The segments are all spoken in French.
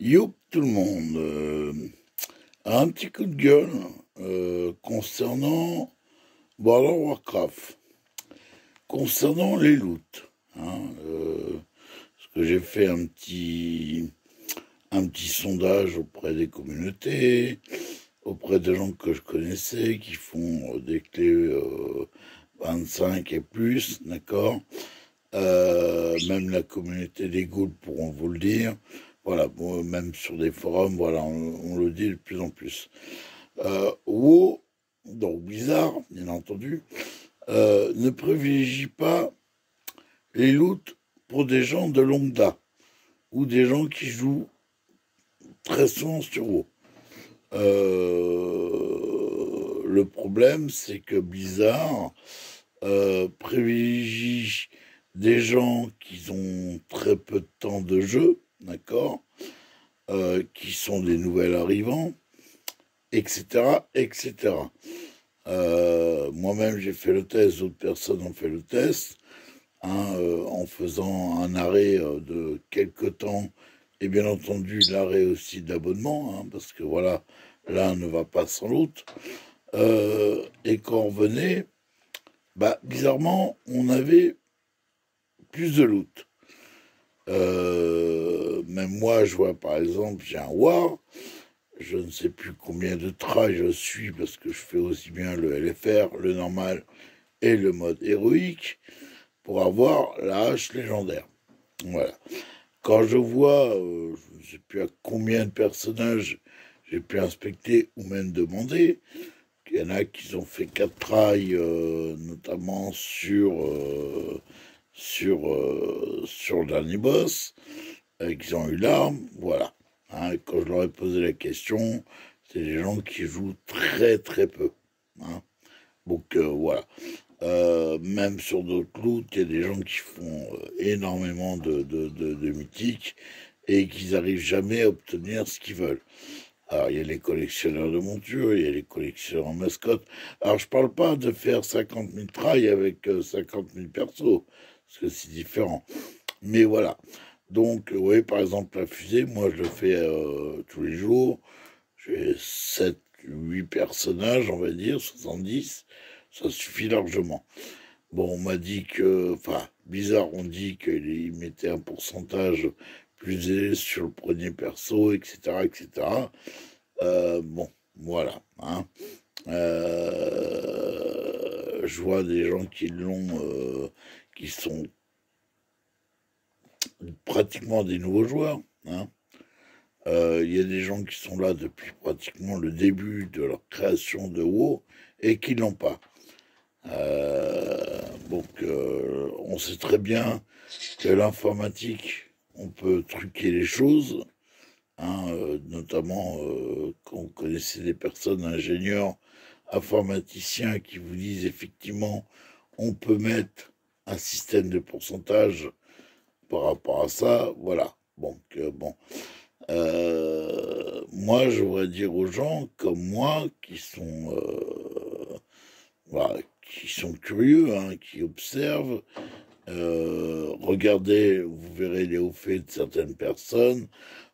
Youp tout le monde, un petit coup de gueule concernant World of Warcraft, concernant les loots. Parce que j'ai fait un petit sondage auprès des communautés, auprès des gens que je connaissais qui font des clés 25 et plus, d'accord. Même la communauté des ghouls pourront vous le dire. Voilà, bon, même sur des forums, voilà, on le dit de plus en plus. WoW, donc Blizzard, bien entendu, ne privilégie pas les loots pour des gens de longue date ou des gens qui jouent très souvent sur WoW. Le problème, c'est que Blizzard privilégie des gens qui ont très peu de temps de jeu, d'accord, qui sont des nouvelles arrivants, etc., etc. Moi-même, j'ai fait le test, d'autres personnes ont fait le test, en faisant un arrêt de quelques temps, et bien entendu l'arrêt aussi d'abonnement, parce que voilà, l'un ne va pas sans l'autre. Et quand on revenait, bizarrement, on avait plus de loot. Même moi, je vois par exemple, j'ai un War, je ne sais plus combien de tries je suis parce que je fais aussi bien le LFR, le normal et le mode héroïque pour avoir la hache légendaire. Voilà. Quand je vois, je ne sais plus à combien de personnages j'ai pu inspecter ou même demander, il y en a qui ont fait 4 tries, notamment sur le dernier boss, qui ont eu l'arme, voilà. Quand je leur ai posé la question, c'est des gens qui jouent très très peu. Donc voilà. Même sur d'autres loots, il y a des gens qui font énormément de mythiques et qui n'arrivent jamais à obtenir ce qu'ils veulent. Alors, il y a les collectionneurs de montures, il y a les collectionneurs en mascotte. Alors, je parle pas de faire 50 000 trails avec 50 000 persos, parce que c'est différent. Mais voilà. Donc, oui, par exemple, la fusée, moi, je le fais tous les jours. J'ai 7, 8 personnages, on va dire, 70. Ça suffit largement. Bon, on m'a dit que, enfin, bizarre, on dit qu'il mettait un pourcentage plus élevé sur le premier perso, etc., etc. Bon, voilà. Je vois des gens qui sont pratiquement des nouveaux joueurs. Il y a des gens qui sont là depuis pratiquement le début de leur création de WoW et qui l'ont pas. Donc, on sait très bien que l'informatique, on peut truquer les choses, notamment quand vous connaissez des personnes ingénieurs, informaticiens qui vous disent effectivement, on peut mettre un système de pourcentage par rapport à ça, voilà. Donc, bon. Moi, je voudrais dire aux gens comme moi voilà, qui sont curieux, qui observent, regardez, vous verrez les hauts faits de certaines personnes,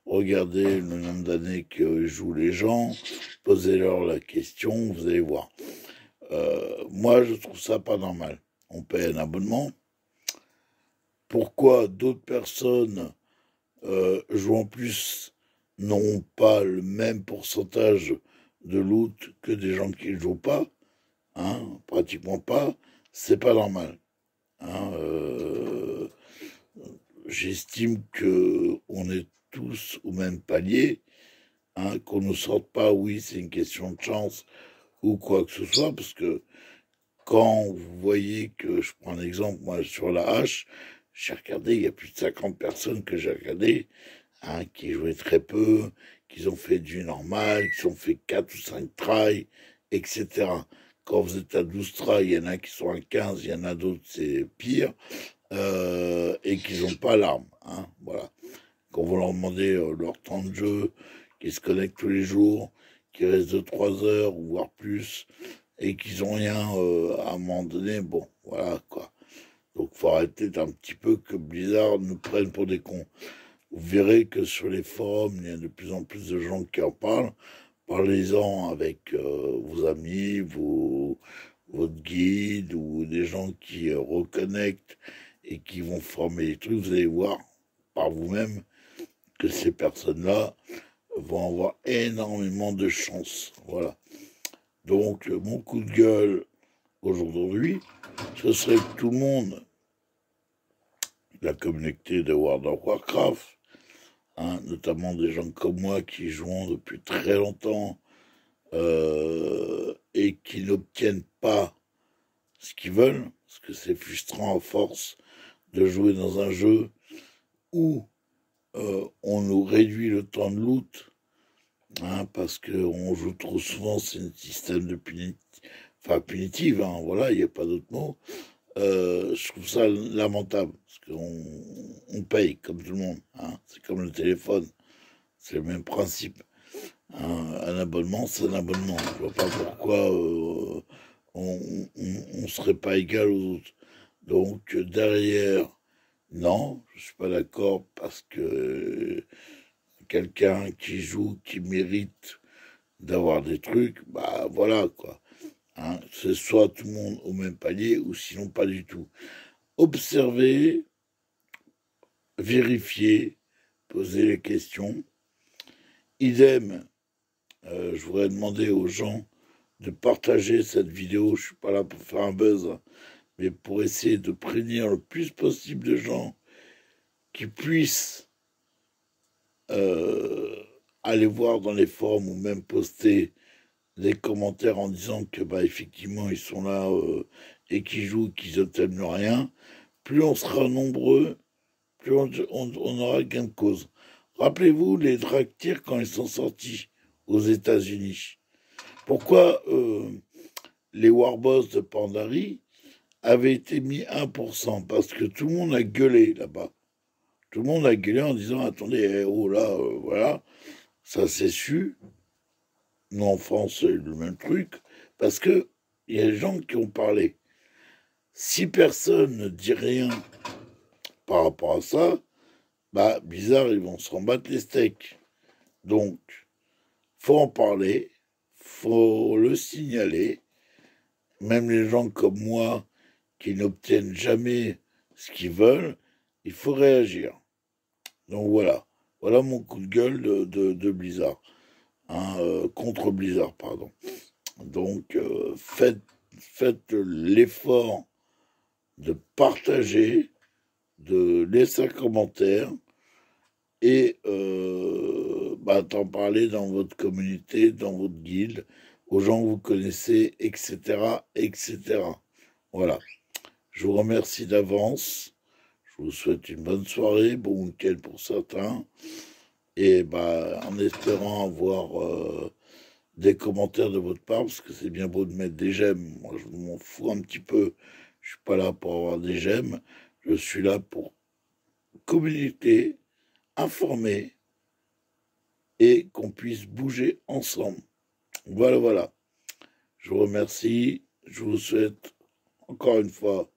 regardez le nombre d'années que jouent les gens, posez-leur la question, vous allez voir. Moi, je trouve ça pas normal. On paye un abonnement. Pourquoi d'autres personnes jouant plus n'ont pas le même pourcentage de loot que des gens qui ne jouent pas, pratiquement pas, c'est pas normal. Hein, euh, J'estime que on est tous au même palier, qu'on ne sorte pas, oui, c'est une question de chance ou quoi que ce soit, parce que quand vous voyez que, je prends un exemple, moi, sur la hache, j'ai regardé, il y a plus de 50 personnes que j'ai regardé, qui jouaient très peu, qui ont fait du normal, qui ont fait 4 ou 5 tries, etc. Quand vous êtes à 12 tries, il y en a qui sont à 15, il y en a d'autres, c'est pire, et qui n'ont pas l'arme. Voilà. Quand vous leur demandez leur temps de jeu, qui se connectent tous les jours, qui restent de 3 heures, voire plus, et qu'ils n'ont rien à un moment donné, bon, voilà quoi. Donc faut arrêter d'un petit peu que Blizzard nous prenne pour des cons. vous verrez que sur les forums, il y a de plus en plus de gens qui en parlent. Parlez-en avec vos amis, votre guide ou des gens qui reconnectent et qui vont former les trucs. Vous allez voir par vous-même que ces personnes-là vont avoir énormément de chance. Voilà. Donc, mon coup de gueule aujourd'hui, ce serait que tout le monde, la communauté de World of Warcraft, hein, notamment des gens comme moi qui jouent depuis très longtemps et qui n'obtiennent pas ce qu'ils veulent, parce que c'est frustrant à force de jouer dans un jeu où on nous réduit le temps de loot, hein, parce qu'on joue trop souvent, c'est un système de punitive, hein, voilà, il n'y a pas d'autre mot. Je trouve ça lamentable, parce qu'on paye comme tout le monde, hein, c'est comme le téléphone, c'est le même principe. Un abonnement, c'est un abonnement. Je vois pas pourquoi on serait pas égal aux autres. Donc derrière, non, je suis pas d'accord parce que quelqu'un qui joue, qui mérite d'avoir des trucs, bah voilà quoi. Hein, c'est soit tout le monde au même palier ou sinon pas du tout. Observer, vérifier, poser les questions. Idem, je voudrais demander aux gens de partager cette vidéo. Je suis pas là pour faire un buzz, mais pour essayer de prévenir le plus possible de gens qui puissent aller voir dans les forums ou même poster des commentaires en disant que bah effectivement ils sont là et qu'ils jouent, qu'ils n'obtiennent rien. Plus on sera nombreux, plus on aura gain de cause. Rappelez-vous les Draktyr quand ils sont sortis aux États-Unis. Pourquoi les Warboss de Pandarie avaient été mis 1%? Parce que tout le monde a gueulé là-bas. Tout le monde a gueulé en disant attendez, oh là, voilà, ça c'est su. Nous en France, c'est le même truc. Parce que il y a des gens qui ont parlé. Si personne ne dit rien par rapport à ça, bah bizarre, ils vont se rembattre les steaks. Donc, faut en parler, faut le signaler. Même les gens comme moi qui n'obtiennent jamais ce qu'ils veulent, il faut réagir. Donc voilà mon coup de gueule de Blizzard, hein, contre Blizzard, pardon. Donc faites l'effort de partager, de laisser un commentaire et d'en parler dans votre communauté, dans votre guilde, aux gens que vous connaissez, etc., etc. Voilà. Je vous remercie d'avance. Je vous souhaite une bonne soirée, bon week-end pour certains. Et en espérant avoir des commentaires de votre part, parce que c'est bien beau de mettre des j'aime. Moi, je m'en fous un petit peu. Je suis pas là pour avoir des j'aime. Je suis là pour communiquer, informer et qu'on puisse bouger ensemble. Voilà. Je vous remercie. Je vous souhaite encore une fois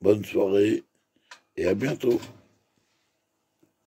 bonne soirée et à bientôt.